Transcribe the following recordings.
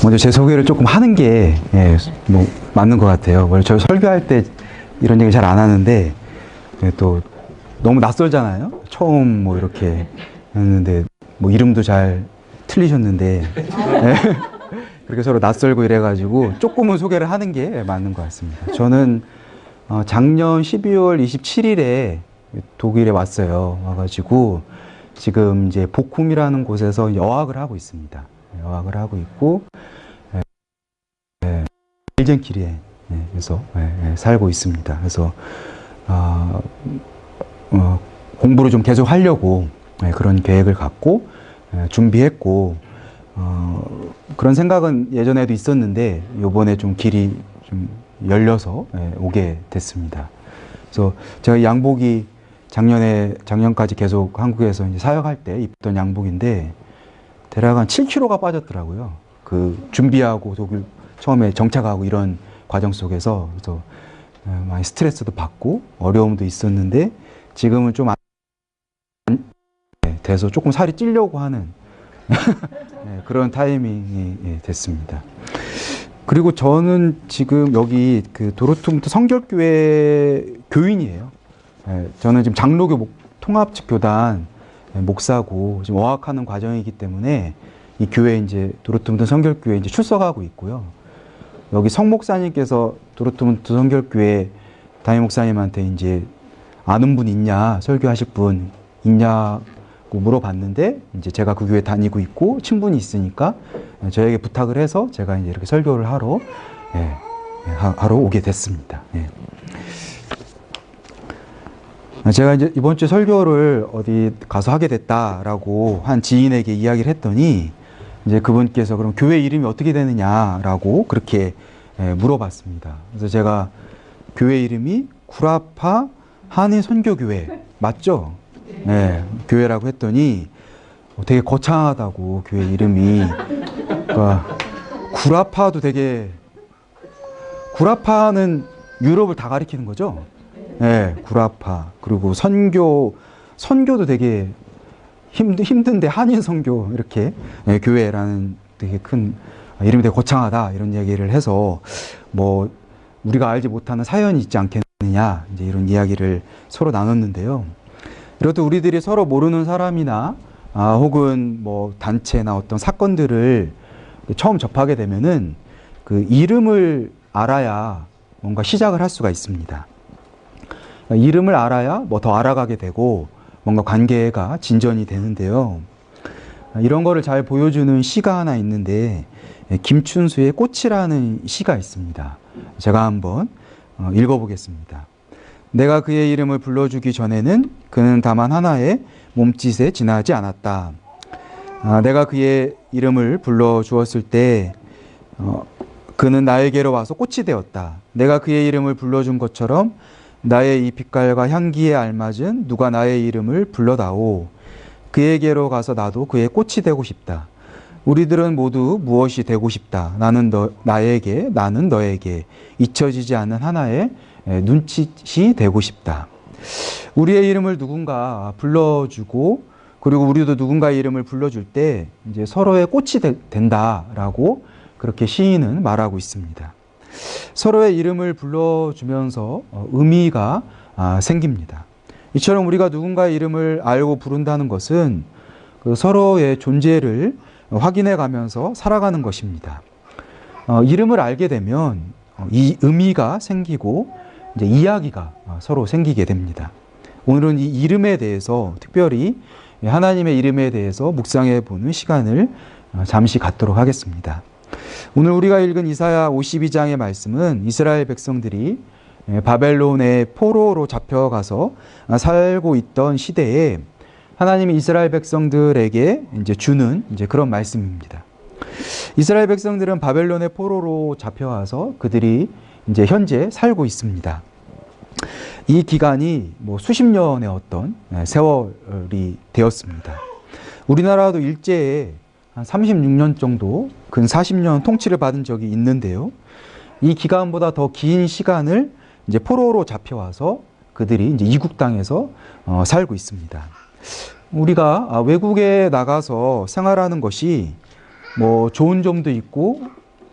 먼저 제 소개를 조금 하는 게 뭐 맞는 것 같아요. 원래 저 설교할 때 이런 얘기 잘 안 하는데 또 너무 낯설잖아요. 처음 뭐 이렇게 했는데 뭐 이름도 잘 틀리셨는데 그렇게 서로 낯설고 이래가지고 조금은 소개를 하는 게 맞는 것 같습니다. 저는 작년 12월 27일에 독일에 왔어요. 와가지고 지금 이제 보쿰이라는 곳에서 여학을 하고 있습니다. 여학을 하고 있고 헬젠키리에 그래서 살고 있습니다. 그래서 공부를 좀 계속 하려고 그런 계획을 갖고 준비했고 그런 생각은 예전에도 있었는데 요번에 좀 길이 좀 열려서 오게 됐습니다. 그래서 제가 양복이 작년까지 계속 한국에서 이제 사역할 때 입던 양복인데 대략 한 7kg가 빠졌더라고요. 그 준비하고 독일 처음에 정착하고 이런 과정 속에서 그래서 많이 스트레스도 받고 어려움도 있었는데 지금은 좀 돼서 조금 살이 찌려고 하는 그런 타이밍이 됐습니다. 그리고 저는 지금 여기 그 도르트문트 성결교회 교인이에요. 저는 지금 장로교 통합교단 목사고 지금 어학하는 과정이기 때문에 이 교회 이제 도르트문트 성결교회 이제 출석하고 있고요. 여기 성 목사님께서 도르트문트 성결교회 담임 목사님한테 이제 아는 분 있냐, 설교하실 분 있냐고 물어봤는데 이제 제가 그 교회 다니고 있고 친분이 있으니까 저에게 부탁을 해서 제가 이제 이렇게 설교를 하러 오게 됐습니다. 제가 이제 이번 주에 설교를 어디 가서 하게 됐다라고 한 지인에게 이야기를 했더니 이제 그분께서 그럼 교회 이름이 어떻게 되느냐라고 그렇게 물어봤습니다. 그래서 제가 교회 이름이 구라파 한인 선교교회 맞죠? 네, 교회라고 했더니 되게 거창하다고 교회 이름이 그러니까 구라파도 되게 구라파는 유럽을 다 가리키는 거죠? 네, 구라파 그리고 선교도 되게 힘든데 한인 선교 이렇게 교회라는 되게 큰 이름이 되게 거창하다 이런 얘기를 해서 뭐 우리가 알지 못하는 사연이 있지 않겠느냐 이제 이런 이야기를 서로 나눴는데요. 이렇듯 우리들이 서로 모르는 사람이나 혹은 뭐 단체나 어떤 사건들을 처음 접하게 되면은 그 이름을 알아야 뭔가 시작을 할 수가 있습니다. 이름을 알아야 뭐 더 알아가게 되고 뭔가 관계가 진전이 되는데요. 이런 거를 잘 보여주는 시가 하나 있는데 김춘수의 꽃이라는 시가 있습니다. 제가 한번 읽어보겠습니다. 내가 그의 이름을 불러주기 전에는 그는 다만 하나의 몸짓에 지나지 않았다. 내가 그의 이름을 불러주었을 때 그는 나에게로 와서 꽃이 되었다. 내가 그의 이름을 불러준 것처럼 나의 이 빛깔과 향기에 알맞은 누가 나의 이름을 불러다오. 그에게로 가서 나도 그의 꽃이 되고 싶다. 우리들은 모두 무엇이 되고 싶다. 나는 나는 너에게 잊혀지지 않는 하나의 눈짓이 되고 싶다. 우리의 이름을 누군가 불러주고 그리고 우리도 누군가의 이름을 불러줄 때 이제 서로의 꽃이 된다라고 그렇게 시인은 말하고 있습니다. 서로의 이름을 불러주면서 의미가 생깁니다. 이처럼 우리가 누군가의 이름을 알고 부른다는 것은 그 서로의 존재를 확인해 가면서 살아가는 것입니다. 이름을 알게 되면 이 의미가 생기고 이제 이야기가 서로 생기게 됩니다. 오늘은 이 이름에 대해서 특별히 하나님의 이름에 대해서 묵상해 보는 시간을 잠시 갖도록 하겠습니다. 오늘 우리가 읽은 이사야 52장의 말씀은 이스라엘 백성들이 바벨론의 포로로 잡혀가서 살고 있던 시대에 하나님이 이스라엘 백성들에게 이제 주는 이제 그런 말씀입니다. 이스라엘 백성들은 바벨론의 포로로 잡혀와서 그들이 이제 현재 살고 있습니다. 이 기간이 뭐 수십 년의 어떤 세월이 되었습니다. 우리나라도 일제에 한 36년 정도, 근 40년 통치를 받은 적이 있는데요. 이 기간보다 더 긴 시간을 이제 포로로 잡혀와서 그들이 이제 이국 땅에서 살고 있습니다. 우리가 외국에 나가서 생활하는 것이 뭐 좋은 점도 있고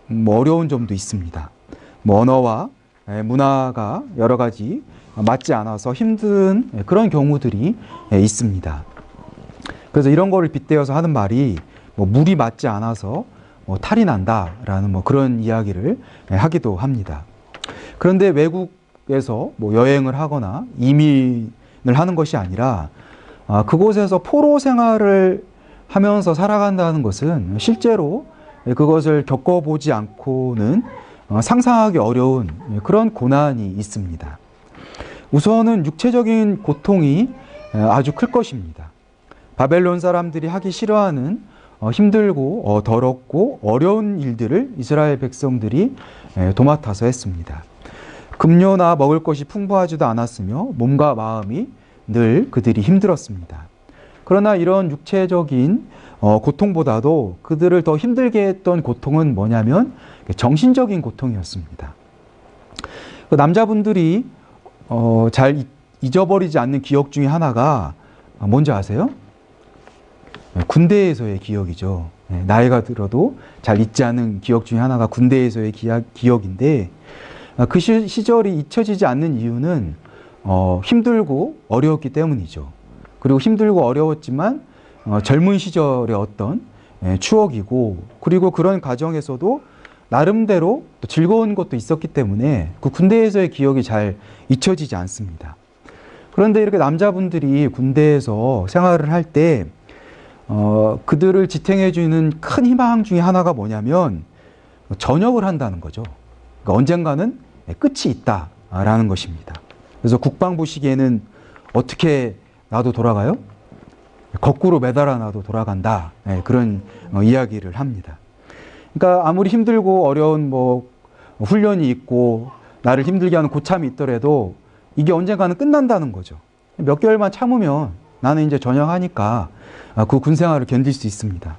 뭐 어려운 점도 있습니다. 뭐 언어와 문화가 여러 가지 맞지 않아서 힘든 그런 경우들이 있습니다. 그래서 이런 거를 빗대어서 하는 말이 뭐 물이 맞지 않아서 뭐 탈이 난다라는 뭐 그런 이야기를 하기도 합니다. 그런데 외국에서 뭐 여행을 하거나 이민을 하는 것이 아니라 그곳에서 포로 생활을 하면서 살아간다는 것은 실제로 그것을 겪어보지 않고는 상상하기 어려운 그런 고난이 있습니다. 우선은 육체적인 고통이 아주 클 것입니다. 바벨론 사람들이 하기 싫어하는 힘들고 더럽고 어려운 일들을 이스라엘 백성들이 도맡아서 했습니다. 급료나 먹을 것이 풍부하지도 않았으며 몸과 마음이 늘 그들이 힘들었습니다. 그러나 이런 육체적인 고통보다도 그들을 더 힘들게 했던 고통은 뭐냐면 정신적인 고통이었습니다. 그 남자분들이 잘 잊어버리지 않는 기억 중에 하나가 뭔지 아세요? 군대에서의 기억이죠. 나이가 들어도 잘 잊지 않는 기억 중에 하나가 군대에서의 기억인데 그 시절이 잊혀지지 않는 이유는 힘들고 어려웠기 때문이죠. 그리고 힘들고 어려웠지만 젊은 시절의 어떤 추억이고 그리고 그런 과정에서도 나름대로 또 즐거운 것도 있었기 때문에 그 군대에서의 기억이 잘 잊혀지지 않습니다. 그런데 이렇게 남자분들이 군대에서 생활을 할 때 그들을 지탱해주는 큰 희망 중에 하나가 뭐냐면 전역을 한다는 거죠. 그러니까 언젠가는 끝이 있다라는 것입니다. 그래서 국방부 시기에는 어떻게 나도 돌아가요? 거꾸로 매달아 놔도 돌아간다. 그런 이야기를 합니다. 그러니까 아무리 힘들고 어려운 뭐 훈련이 있고 나를 힘들게 하는 고참이 있더라도 이게 언젠가는 끝난다는 거죠. 몇 개월만 참으면 나는 이제 전역하니까 그 군 생활을 견딜 수 있습니다.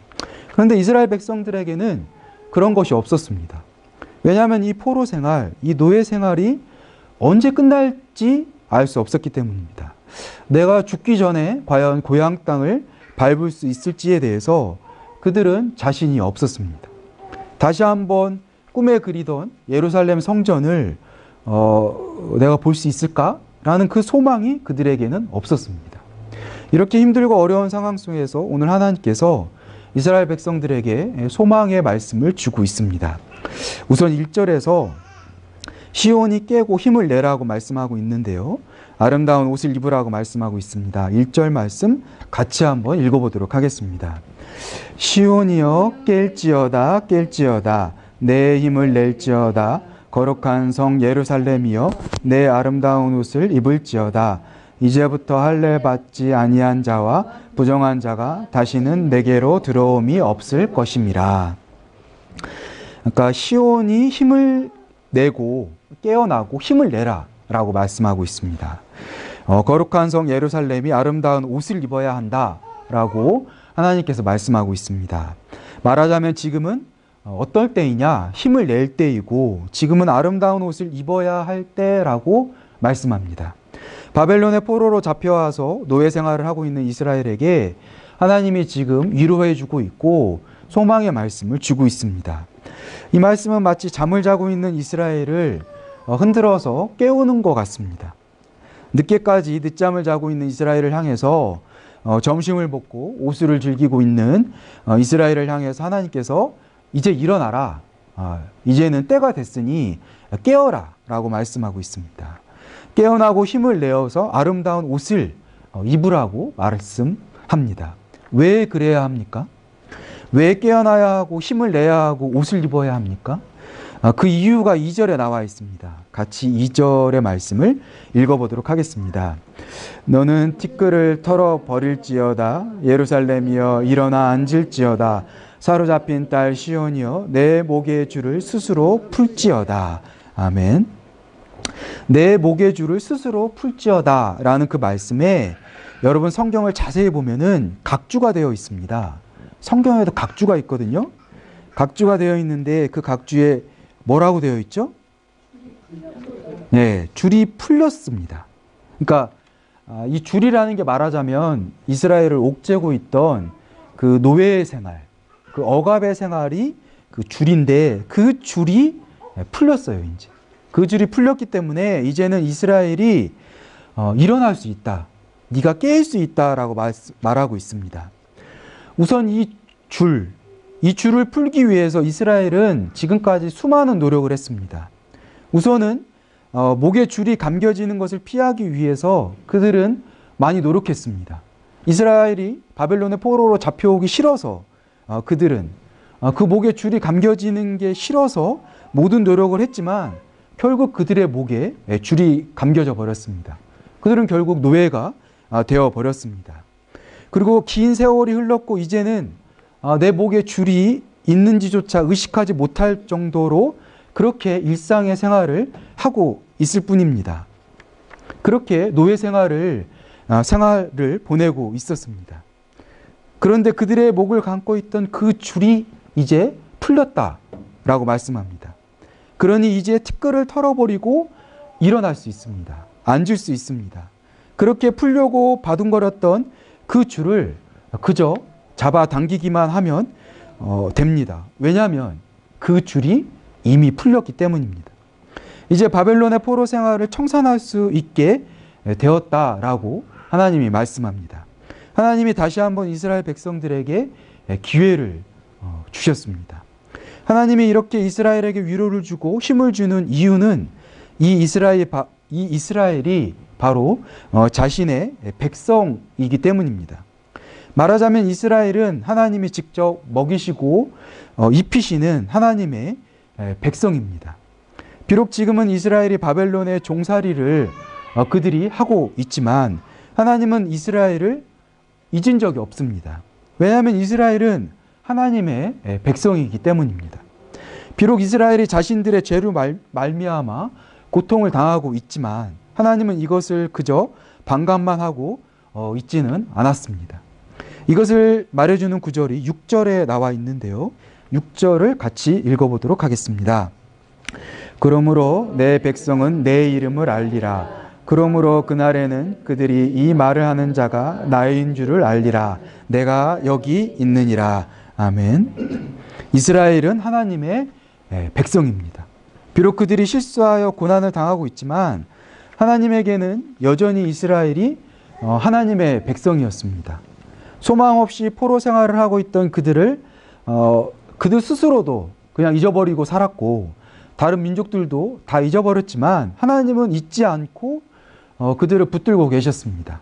그런데 이스라엘 백성들에게는 그런 것이 없었습니다. 왜냐하면 이 포로 생활, 이 노예 생활이 언제 끝날지 알 수 없었기 때문입니다. 내가 죽기 전에 과연 고향 땅을 밟을 수 있을지에 대해서 그들은 자신이 없었습니다. 다시 한번 꿈에 그리던 예루살렘 성전을 내가 볼 수 있을까라는 그 소망이 그들에게는 없었습니다. 이렇게 힘들고 어려운 상황 속에서 오늘 하나님께서 이스라엘 백성들에게 소망의 말씀을 주고 있습니다. 우선 1절에서 시온이 깨고 힘을 내라고 말씀하고 있는데요. 아름다운 옷을 입으라고 말씀하고 있습니다. 1절 말씀 같이 한번 읽어보도록 하겠습니다. 시온이여 깰지어다 깰지어다 내 힘을 낼지어다 거룩한 성 예루살렘이여 내 아름다운 옷을 입을지어다 이제부터 할례 받지 아니한 자와 부정한 자가 다시는 내게로 들어옴이 없을 것임이라. 그러니까 시온이 힘을 내고 깨어나고 힘을 내라 라고 말씀하고 있습니다. 거룩한 성 예루살렘이 아름다운 옷을 입어야 한다 라고 하나님께서 말씀하고 있습니다. 말하자면 지금은 어떨 때이냐? 힘을 낼 때이고 지금은 아름다운 옷을 입어야 할 때라고 말씀합니다. 바벨론의 포로로 잡혀와서 노예 생활을 하고 있는 이스라엘에게 하나님이 지금 위로해 주고 있고 소망의 말씀을 주고 있습니다. 이 말씀은 마치 잠을 자고 있는 이스라엘을 흔들어서 깨우는 것 같습니다. 늦게까지 늦잠을 자고 있는 이스라엘을 향해서 점심을 먹고 오수를 즐기고 있는 이스라엘을 향해서 하나님께서 이제 일어나라. 이제는 때가 됐으니 깨어라 라고 말씀하고 있습니다. 깨어나고 힘을 내어서 아름다운 옷을 입으라고 말씀합니다. 왜 그래야 합니까? 왜 깨어나야 하고 힘을 내야 하고 옷을 입어야 합니까? 그 이유가 2절에 나와 있습니다. 같이 2절의 말씀을 읽어보도록 하겠습니다. 너는 티끌을 털어버릴지어다 예루살렘이여 일어나 앉을지어다 사로잡힌 딸 시온이여 내 목의 줄을 스스로 풀지어다. 아멘. 내 목의 줄을 스스로 풀지어다 라는 그 말씀에 여러분 성경을 자세히 보면은 각주가 되어 있습니다. 성경에도 각주가 있거든요. 각주가 되어 있는데 그 각주에 뭐라고 되어 있죠? 네, 줄이 풀렸습니다. 그러니까 이 줄이라는 게 말하자면 이스라엘을 옥죄고 있던 그 노예 생활, 그 억압의 생활이 그 줄인데 그 줄이 풀렸어요. 이제 그 줄이 풀렸기 때문에 이제는 이스라엘이 일어날 수 있다. 네가 깰 수 있다라고 말하고 있습니다. 우선 이 줄을 풀기 위해서 이스라엘은 지금까지 수많은 노력을 했습니다. 우선은 목에 줄이 감겨지는 것을 피하기 위해서 그들은 많이 노력했습니다. 이스라엘이 바벨론의 포로로 잡혀오기 싫어서 그들은 그 목에 줄이 감겨지는 게 싫어서 모든 노력을 했지만 결국 그들의 목에 줄이 감겨져 버렸습니다. 그들은 결국 노예가 되어 버렸습니다. 그리고 긴 세월이 흘렀고 이제는 내 목에 줄이 있는지조차 의식하지 못할 정도로 그렇게 일상의 생활을 하고 있을 뿐입니다. 그렇게 노예 생활을 보내고 있었습니다. 그런데 그들의 목을 감고 있던 그 줄이 이제 풀렸다라고 말씀합니다. 그러니 이제 티끌을 털어버리고 일어날 수 있습니다. 앉을 수 있습니다. 그렇게 풀려고 바둥거렸던 그 줄을 그저 잡아당기기만 하면 됩니다. 왜냐하면 그 줄이 이미 풀렸기 때문입니다. 이제 바벨론의 포로 생활을 청산할 수 있게 되었다라고 하나님이 말씀합니다. 하나님이 다시 한번 이스라엘 백성들에게 기회를 주셨습니다. 하나님이 이렇게 이스라엘에게 위로를 주고 힘을 주는 이유는 이 이스라엘이 바로 자신의 백성이기 때문입니다. 말하자면 이스라엘은 하나님이 직접 먹이시고 입히시는 하나님의 백성입니다. 비록 지금은 이스라엘이 바벨론의 종살이를 그들이 하고 있지만 하나님은 이스라엘을 잊은 적이 없습니다. 왜냐하면 이스라엘은 하나님의 백성이기 때문입니다. 비록 이스라엘이 자신들의 죄로 말미암아 고통을 당하고 있지만 하나님은 이것을 그저 방관만 하고 있지는 않았습니다. 이것을 말해주는 구절이 6절에 나와 있는데요. 6절을 같이 읽어보도록 하겠습니다. 그러므로 내 백성은 내 이름을 알리라. 그러므로 그날에는 그들이 이 말을 하는 자가 나인 줄을 알리라. 내가 여기 있느니라. 아멘. 이스라엘은 하나님의 백성입니다. 비록 그들이 실수하여 고난을 당하고 있지만 하나님에게는 여전히 이스라엘이 하나님의 백성이었습니다. 소망 없이 포로 생활을 하고 있던 그들 스스로도 그냥 잊어버리고 살았고 다른 민족들도 다 잊어버렸지만 하나님은 잊지 않고 그들을 붙들고 계셨습니다.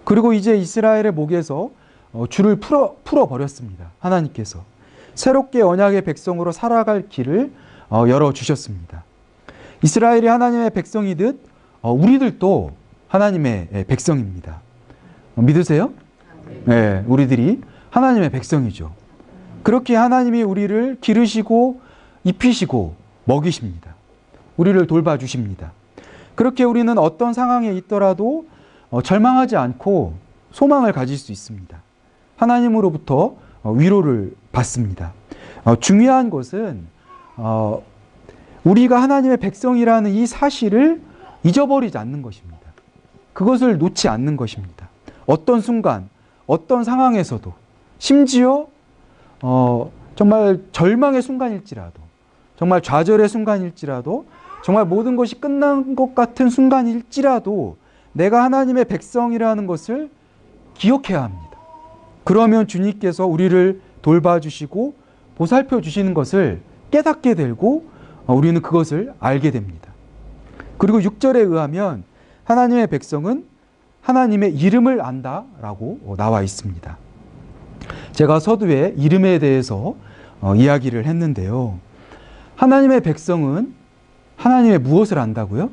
그리고 이제 이스라엘의 목에서 줄을 풀어버렸습니다. 하나님께서 새롭게 언약의 백성으로 살아갈 길을 열어주셨습니다. 이스라엘이 하나님의 백성이듯 우리들도 하나님의 백성입니다. 믿으세요? 네, 우리들이 하나님의 백성이죠. 그렇게 하나님이 우리를 기르시고 입히시고 먹이십니다. 우리를 돌봐주십니다. 그렇게 우리는 어떤 상황에 있더라도 절망하지 않고 소망을 가질 수 있습니다. 하나님으로부터 위로를 받습니다. 중요한 것은 우리가 하나님의 백성이라는 이 사실을 잊어버리지 않는 것입니다. 그것을 놓지 않는 것입니다. 어떤 순간, 어떤 상황에서도 심지어 정말 절망의 순간일지라도 정말 좌절의 순간일지라도 정말 모든 것이 끝난 것 같은 순간일지라도 내가 하나님의 백성이라는 것을 기억해야 합니다. 그러면 주님께서 우리를 돌봐주시고 보살펴 주시는 것을 깨닫게 되고 우리는 그것을 알게 됩니다. 그리고 6절에 의하면 하나님의 백성은 하나님의 이름을 안다라고 나와 있습니다. 제가 서두에 이름에 대해서 이야기를 했는데요. 하나님의 백성은 하나님의 무엇을 안다고요?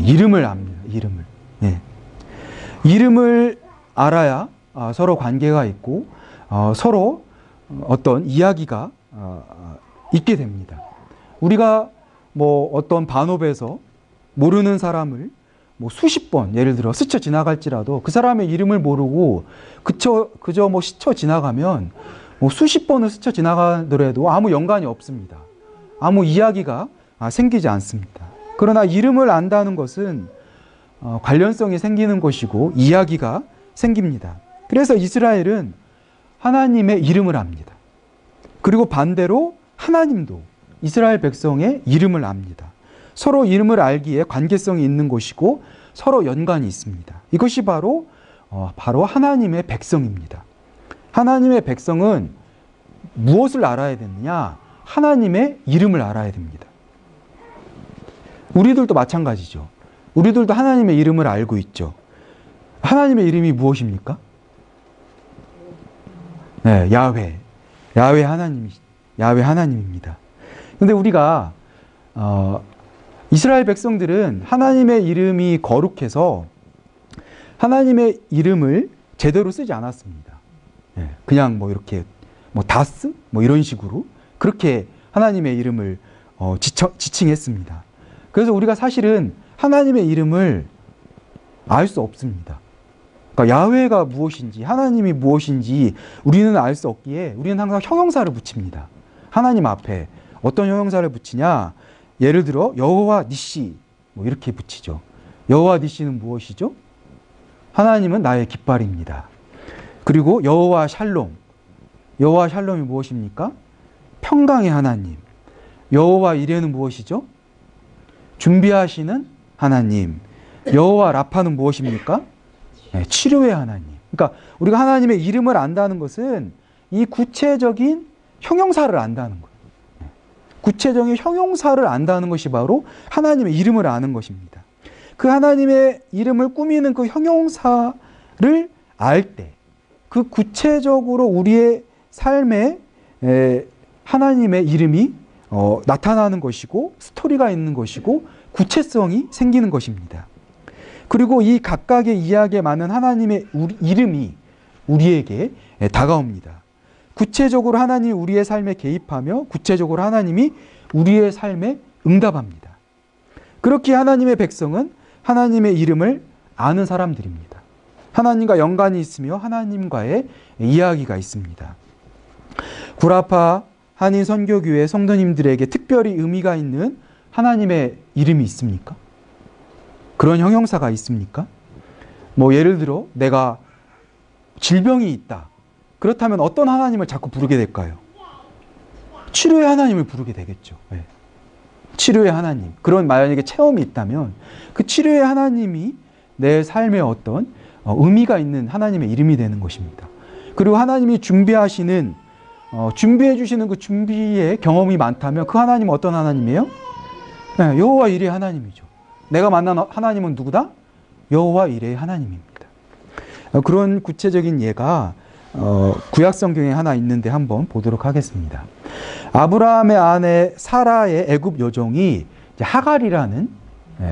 이름을 압니다. 이름을. 네. 이름을 알아야 서로 관계가 있고 서로 어떤 이야기가 있게 됩니다. 우리가 어떤 반업에서 모르는 사람을 수십 번 예를 들어 스쳐 지나갈지라도 그 사람의 이름을 모르고 그저 스쳐 지나가면 수십 번을 스쳐 지나가더라도 아무 연관이 없습니다. 아무 이야기가 생기지 않습니다. 그러나 이름을 안다는 것은 관련성이 생기는 것이고 이야기가 생깁니다. 그래서 이스라엘은 하나님의 이름을 압니다. 그리고 반대로 하나님도 이스라엘 백성의 이름을 압니다. 서로 이름을 알기에 관계성이 있는 것이고 서로 연관이 있습니다. 이것이 바로 하나님의 백성입니다. 하나님의 백성은 무엇을 알아야 되느냐? 하나님의 이름을 알아야 됩니다. 우리들도 마찬가지죠. 우리들도 하나님의 이름을 알고 있죠. 하나님의 이름이 무엇입니까? 네, 야훼 하나님입니다. 그런데 우리가 이스라엘 백성들은 하나님의 이름이 거룩해서 하나님의 이름을 제대로 쓰지 않았습니다. 네, 그냥 이렇게 다스 이런 식으로 그렇게 하나님의 이름을 지칭했습니다. 그래서 우리가 사실은 하나님의 이름을 알 수 없습니다. 그러니까 야훼가 무엇인지 하나님이 무엇인지 우리는 알 수 없기에 우리는 항상 형용사를 붙입니다. 하나님 앞에 어떤 형용사를 붙이냐? 예를 들어 여호와 니시 이렇게 붙이죠. 여호와 니시는 무엇이죠? 하나님은 나의 깃발입니다. 그리고 여호와 샬롬, 여호와 샬롬이 무엇입니까? 평강의 하나님. 여호와 이레는 무엇이죠? 준비하시는 하나님. 여호와 라파는 무엇입니까? 네, 치료의 하나님. 그러니까 우리가 하나님의 이름을 안다는 것은 이 구체적인 형용사를 안다는 거예요. 구체적인 형용사를 안다는 것이 바로 하나님의 이름을 아는 것입니다. 그 하나님의 이름을 꾸미는 그 형용사를 알 때 그 구체적으로 우리의 삶에 하나님의 이름이 나타나는 것이고 스토리가 있는 것이고 구체성이 생기는 것입니다. 그리고 이 각각의 이야기에 많은 하나님의 이름이 우리에게 다가옵니다. 구체적으로 하나님이 우리의 삶에 개입하며 구체적으로 하나님이 우리의 삶에 응답합니다. 그렇게 하나님의 백성은 하나님의 이름을 아는 사람들입니다. 하나님과 연관이 있으며 하나님과의 이야기가 있습니다. 구라파 한인 선교교회 성도님들에게 특별히 의미가 있는 하나님의 이름이 있습니까? 그런 형용사가 있습니까? 예를 들어 내가 질병이 있다. 그렇다면 어떤 하나님을 자꾸 부르게 될까요? 치료의 하나님을 부르게 되겠죠. 네. 치료의 하나님. 그런 만약에 체험이 있다면 그 치료의 하나님이 내 삶에 어떤 의미가 있는 하나님의 이름이 되는 것입니다. 그리고 하나님이 준비해 주시는 그 준비의 경험이 많다면 그 하나님은 어떤 하나님이에요? 네, 여호와 이레 하나님이죠. 내가 만난 하나님은 누구다? 여호와 이레 하나님입니다. 그런 구체적인 예가 구약 성경에 하나 있는데 한번 보도록 하겠습니다. 아브라함의 아내 사라의 애굽 여종이 하갈이라는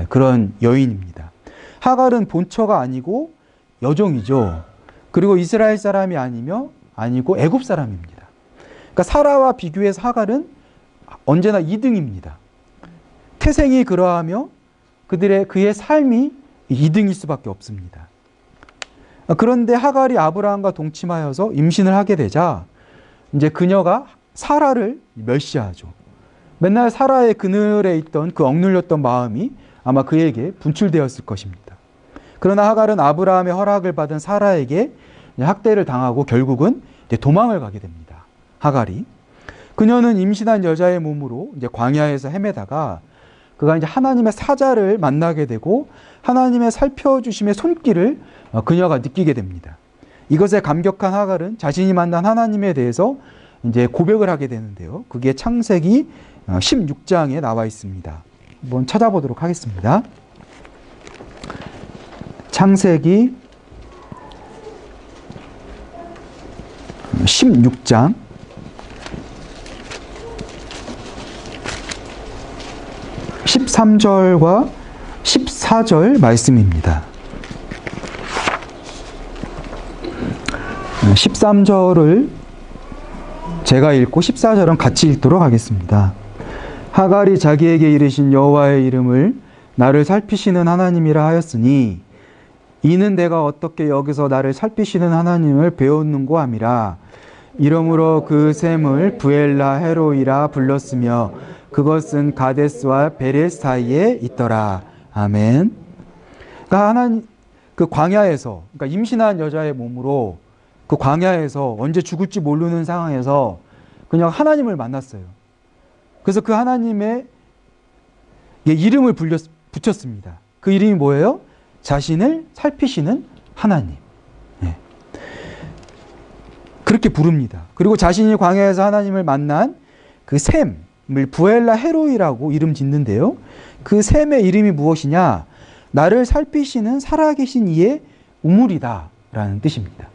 그런 여인입니다. 하갈은 본처가 아니고 여종이죠. 그리고 이스라엘 사람이 아니고 애굽 사람입니다. 그러니까 사라와 비교해서 하갈은 언제나 2등입니다. 태생이 그러하며 그의 삶이 2등일 수밖에 없습니다. 그런데 하갈이 아브라함과 동침하여서 임신을 하게 되자 이제 그녀가 사라를 멸시하죠. 맨날 사라의 그늘에 있던 그 억눌렸던 마음이 아마 그에게 분출되었을 것입니다. 그러나 하갈은 아브라함의 허락을 받은 사라에게 학대를 당하고 결국은 이제 도망을 가게 됩니다. 하갈이. 그녀는 임신한 여자의 몸으로 이제 광야에서 헤매다가 그가 이제 하나님의 사자를 만나게 되고 하나님의 살펴주심의 손길을 그녀가 느끼게 됩니다. 이것에 감격한 하갈은 자신이 만난 하나님에 대해서 이제 고백을 하게 되는데요. 그게 창세기 16장에 나와 있습니다. 한번 찾아보도록 하겠습니다. 창세기 16장 13절과 14절 말씀입니다. 13절을 제가 읽고 14절은 같이 읽도록 하겠습니다. 하갈이 자기에게 이르신 여호와의 이름을 나를 살피시는 하나님이라 하였으니 이는 내가 어떻게 여기서 나를 살피시는 하나님을 배웠는고 함이라. 이러므로 그 샘을 부엘라 헤로이라 불렀으며 그것은 가데스와 베렛 사이에 있더라. 아멘. 그러니까 하나님 그 광야에서, 그러니까 임신한 여자의 몸으로 그 광야에서 언제 죽을지 모르는 상황에서 그냥 하나님을 만났어요. 그래서 그 하나님의 이름을 붙였습니다. 그 이름이 뭐예요? 자신을 살피시는 하나님. 네. 그렇게 부릅니다. 그리고 자신이 광야에서 하나님을 만난 그 샘을 부엘라 헤로이라고 이름 짓는데요. 그 샘의 이름이 무엇이냐? 나를 살피시는 살아계신 이의 우물이다 라는 뜻입니다.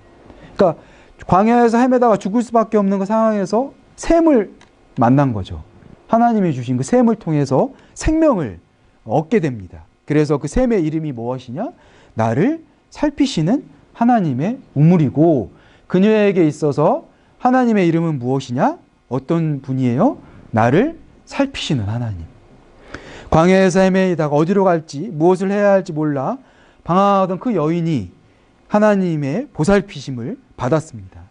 그러니까 광야에서 헤매다가 죽을 수밖에 없는 그 상황에서 샘을 만난 거죠. 하나님이 주신 그 샘을 통해서 생명을 얻게 됩니다. 그래서 그 샘의 이름이 무엇이냐? 나를 살피시는 하나님의 우물이고, 그녀에게 있어서 하나님의 이름은 무엇이냐? 어떤 분이에요? 나를 살피시는 하나님. 광야에서 헤매다가 어디로 갈지, 무엇을 해야 할지 몰라 방황하던 그 여인이 하나님의 보살피심을 받았습니다.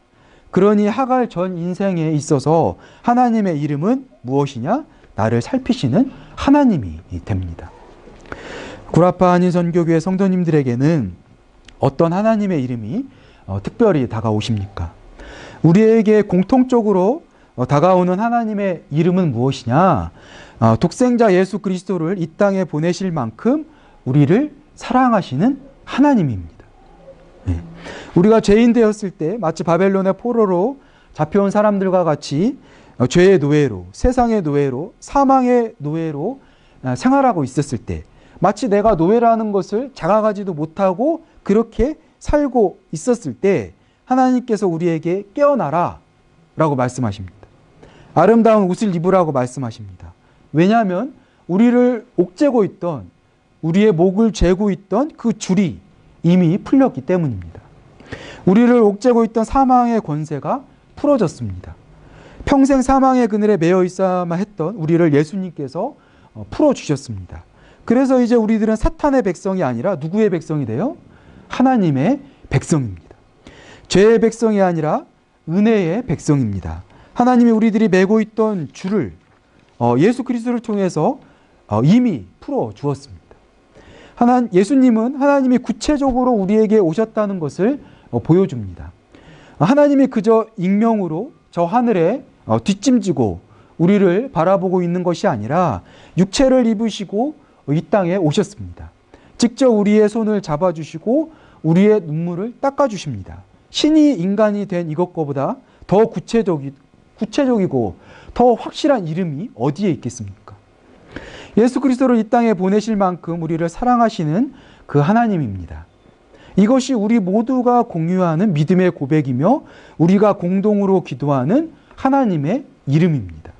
그러니 하갈 전 인생에 있어서 하나님의 이름은 무엇이냐? 나를 살피시는 하나님이 됩니다. 구라파 한인 선교교회 성도님들에게는 어떤 하나님의 이름이 특별히 다가오십니까? 우리에게 공통적으로 다가오는 하나님의 이름은 무엇이냐? 독생자 예수 그리스도를 이 땅에 보내실 만큼 우리를 사랑하시는 하나님입니다. 우리가 죄인 되었을 때 마치 바벨론의 포로로 잡혀온 사람들과 같이 죄의 노예로, 세상의 노예로, 사망의 노예로 생활하고 있었을 때, 마치 내가 노예라는 것을 자각하지도 못하고 그렇게 살고 있었을 때 하나님께서 우리에게 깨어나라 라고 말씀하십니다. 아름다운 옷을 입으라고 말씀하십니다. 왜냐하면 우리를 옥죄고 있던, 우리의 목을 죄고 있던 그 줄이 이미 풀렸기 때문입니다. 우리를 옥죄고 있던 사망의 권세가 풀어졌습니다. 평생 사망의 그늘에 매여 있어야만 했던 우리를 예수님께서 풀어주셨습니다. 그래서 이제 우리들은 사탄의 백성이 아니라 누구의 백성이 돼요? 하나님의 백성입니다. 죄의 백성이 아니라 은혜의 백성입니다. 하나님이 우리들이 메고 있던 줄을 예수 그리스도를 통해서 이미 풀어주었습니다. 예수님은 하나님이 구체적으로 우리에게 오셨다는 것을 보여줍니다. 하나님이 그저 익명으로 저 하늘에 뒷짐지고 우리를 바라보고 있는 것이 아니라 육체를 입으시고 이 땅에 오셨습니다. 직접 우리의 손을 잡아주시고 우리의 눈물을 닦아주십니다. 신이 인간이 된 이것보다 더 구체적이고 더 확실한 이름이 어디에 있겠습니까? 예수 그리스도를 이 땅에 보내실 만큼 우리를 사랑하시는 그 하나님입니다. 이것이 우리 모두가 공유하는 믿음의 고백이며 우리가 공동으로 기도하는 하나님의 이름입니다.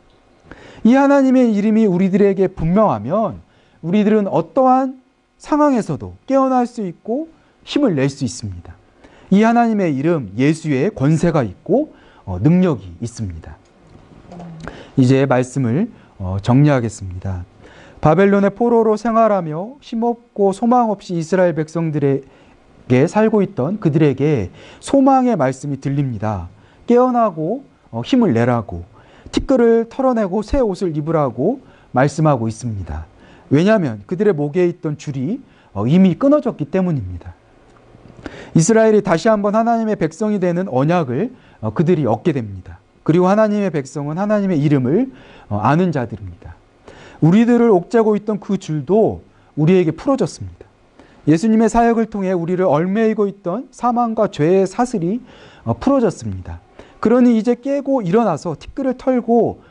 이 하나님의 이름이 우리들에게 분명하면 우리들은 어떠한 상황에서도 깨어날 수 있고 힘을 낼 수 있습니다. 이 하나님의 이름 예수의 권세가 있고 능력이 있습니다. 이제 말씀을 정리하겠습니다. 바벨론의 포로로 생활하며 힘없고 소망 없이 이스라엘 백성들에게 살고 있던 그들에게 소망의 말씀이 들립니다. 깨어나고 힘을 내라고, 티끌을 털어내고 새 옷을 입으라고 말씀하고 있습니다. 왜냐하면 그들의 목에 있던 줄이 이미 끊어졌기 때문입니다. 이스라엘이 다시 한번 하나님의 백성이 되는 언약을 그들이 얻게 됩니다. 그리고 하나님의 백성은 하나님의 이름을 아는 자들입니다. 우리들을 옥죄고 있던 그 줄도 우리에게 풀어졌습니다. 예수님의 사역을 통해 우리를 얽매이고 있던 사망과 죄의 사슬이 풀어졌습니다. 그러니 이제 깨고 일어나서 티끌을 털고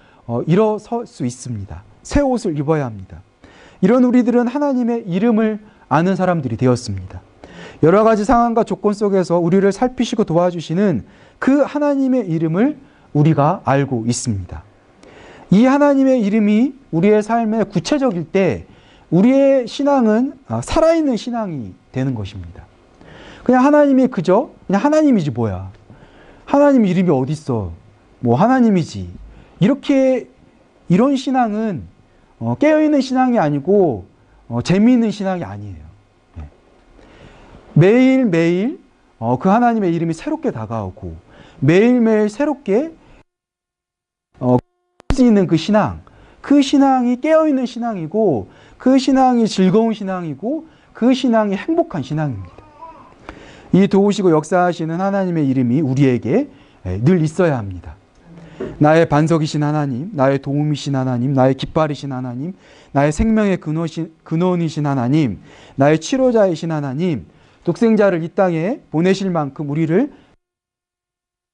일어설 수 있습니다. 새 옷을 입어야 합니다. 이런 우리들은 하나님의 이름을 아는 사람들이 되었습니다. 여러 가지 상황과 조건 속에서 우리를 살피시고 도와주시는 그 하나님의 이름을 우리가 알고 있습니다. 이 하나님의 이름이 우리의 삶에 구체적일 때 우리의 신앙은 살아있는 신앙이 되는 것입니다. 그냥 하나님이 그냥 하나님이지 뭐야. 하나님 이름이 어딨어. 뭐 하나님이지. 이런 신앙은 깨어있는 신앙이 아니고 재미있는 신앙이 아니에요. 매일매일 그 하나님의 이름이 새롭게 다가오고 매일매일 새롭게 수 있는 그 신앙이 깨어있는 신앙이고 그 신앙이 즐거운 신앙이고 그 신앙이 행복한 신앙입니다. 이 도우시고 역사하시는 하나님의 이름이 우리에게 늘 있어야 합니다. 나의 반석이신 하나님, 나의 도움이신 하나님, 나의 깃발이신 하나님, 나의 생명의 근원이신 하나님, 나의 치료자이신 하나님, 독생자를 이 땅에 보내실 만큼 우리를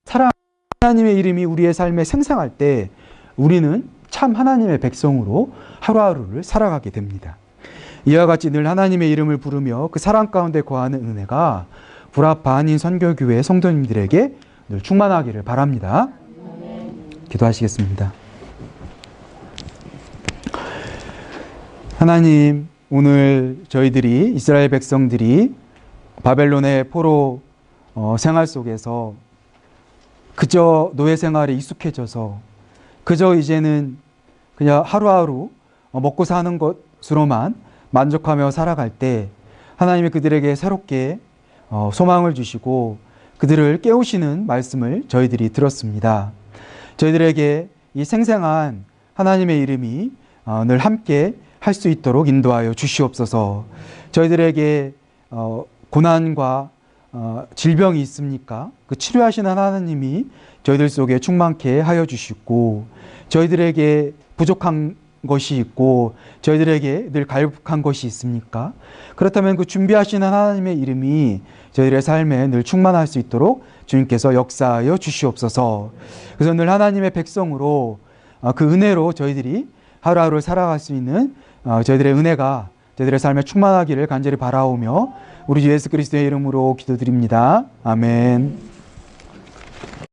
사랑하는 하나님의 이름이 우리의 삶에 생생할 때 우리는 참 하나님의 백성으로 하루하루를 살아가게 됩니다. 이와 같이 늘 하나님의 이름을 부르며 그 사랑 가운데 거하는 은혜가 구라파 한인 선교교회 성도님들에게 늘 충만하기를 바랍니다. 기도하시겠습니다. 하나님, 오늘 저희들이 이스라엘 백성들이 바벨론의 포로 생활 속에서 그저 노예 생활에 익숙해져서 그저 이제는 그냥 하루하루 먹고 사는 것으로만 만족하며 살아갈 때 하나님이 그들에게 새롭게 소망을 주시고 그들을 깨우시는 말씀을 저희들이 들었습니다. 저희들에게 이 생생한 하나님의 이름이 늘 함께 할 수 있도록 인도하여 주시옵소서. 저희들에게 고난과 질병이 있습니까? 그 치료하시는 하나님이 저희들 속에 충만케 하여 주시고 저희들에게 부족한 것이 있고 저희들에게 늘 갈급한 것이 있습니까? 그렇다면 그 준비하시는 하나님의 이름이 저희들의 삶에 늘 충만할 수 있도록 주님께서 역사하여 주시옵소서. 그래서 늘 하나님의 백성으로 그 은혜로 저희들이 하루하루 살아갈 수 있는 저희들의 은혜가 저희들의 삶에 충만하기를 간절히 바라오며 우리 주 예수 그리스도의 이름으로 기도드립니다. 아멘.